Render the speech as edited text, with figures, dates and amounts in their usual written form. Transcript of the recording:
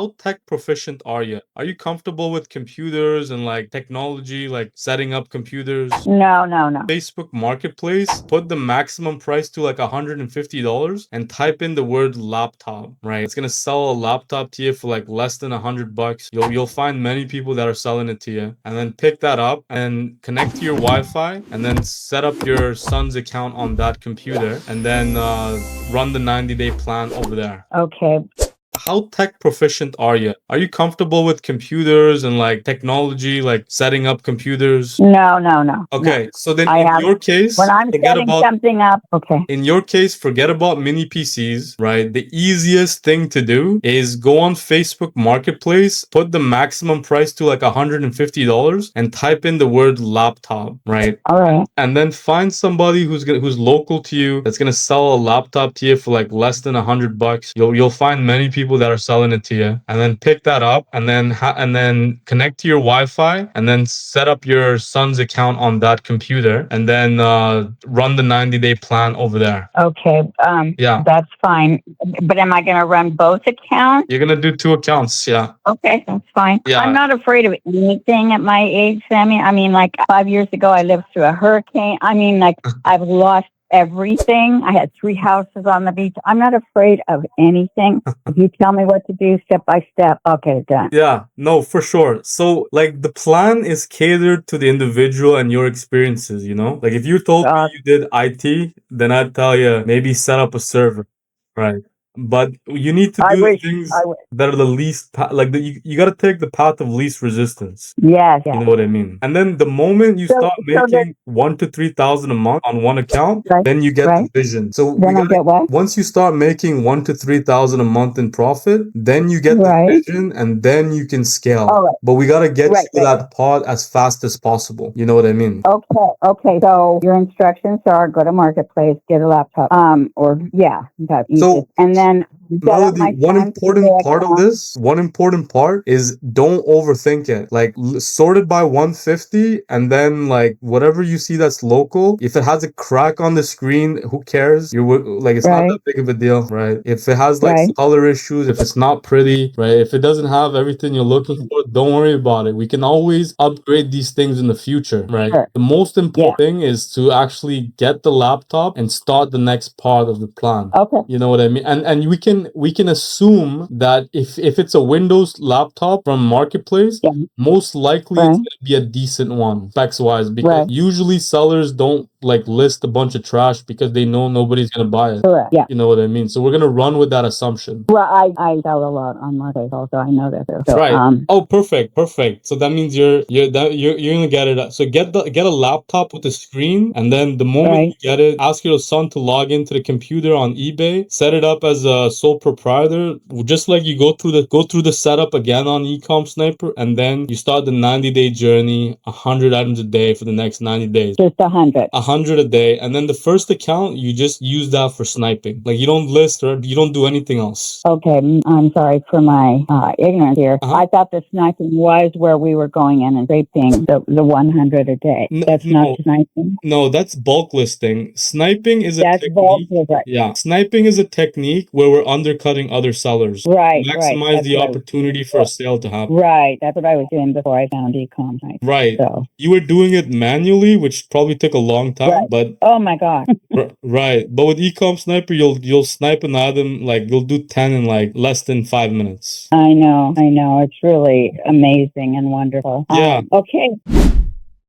How tech proficient are you? Are you comfortable with computers and like technology, like setting up computers? No. Facebook Marketplace, put the maximum price to like $150 and type in the word laptop, right? It's gonna sell a laptop to you for like less than $100. You'll find many people that are selling it to you, and then pick that up and connect to your Wi-Fi, and then set up your son's account on that computer, and then run the 90-day plan over there. Okay. How tech proficient are you? Are you comfortable with computers and like technology, like setting up computers? No. Okay, so then I in have, your case, when I'm forget setting about something up, okay. in your case, forget about mini PCs, right? The easiest thing to do is go on Facebook Marketplace, put the maximum price to like $150 and type in the word laptop, right? All right. And then find somebody who's local to you that's gonna sell a laptop to you for like less than $100. You'll find many people that are selling it to you, and then pick that up, and then connect to your Wi-Fi, and then set up your son's account on that computer, and then run the 90-day plan over there. Okay. Yeah. That's fine. But am I going to run both accounts? You're gonna do 2 accounts, yeah. Okay, that's fine. Yeah. I'm not afraid of anything at my age, Sammy. I mean, like 5 years ago, I lived through a hurricane. I mean, like I've lost everything. I had 3 houses on the beach. I'm not afraid of anything. If you tell me what to do step by step, I'll get it done. Yeah, no, for sure. So, like, the plan is catered to the individual and your experiences, you know? Like, if you told me you did IT, then I'd tell you maybe set up a server, right? But you need to do the things that are the least, you got to take the path of least resistance. Yes. You know what I mean? And then the moment you start making 1 to 3,000 a month on one account, then you get the vision. So Then I get what? once you start making 1 to 3,000 a month in profit, then you get the vision, and then you can scale. But we got to get you to that pod as fast as possible. You know what I mean? Okay. So your instructions are go to Marketplace, get a laptop. So, and then Melody, one important part is don't overthink it. Like, sort it by 150, and then like whatever you see that's local, if it has a crack on the screen, who cares? It's not that big of a deal, right? If it has like color issues, if it's not pretty, right? If it doesn't have everything you're looking for, don't worry about it. We can always upgrade these things in the future, right? The most important thing is to actually get the laptop and start the next part of the plan. Okay. You know what I mean? And we can assume that if it's a Windows laptop from Marketplace, most likely it's gonna be a decent one specs wise, because usually sellers don't like list a bunch of trash because they know nobody's gonna buy it. Correct. Yeah. You know what I mean? So we're gonna run with that assumption. Well, I sell a lot on Marketplace, also I know that. So, Right. Oh, perfect. So that means you're gonna get it. So get a laptop with a screen, and then the moment you get it, ask your son to log into the computer on eBay, set it up as a sole proprietor, just like you go through the setup again on EcomSniper, and then you start the 90-day journey, 100 items a day for the next 90 days. Just 100. 100 a day, and then the first account you just use that for sniping. Like, you don't list or you don't do anything else. Okay, I'm sorry for my ignorance here. I thought the sniping was where we were going in and scraping the 100 a day. That's not sniping. No, that's bulk listing. Sniping is a technique. Yeah, sniping is a technique where we're undercutting other sellers. Right. Maximize the opportunity for a sale to happen. Right, that's what I was doing before I found EcomSniper. Right. So. You were doing it manually, which probably took a long time, but oh my god. Right. But with EcomSniper, you'll snipe an item, like you'll do 10 in like less than 5 minutes. I know. It's really amazing and wonderful. Yeah. Okay.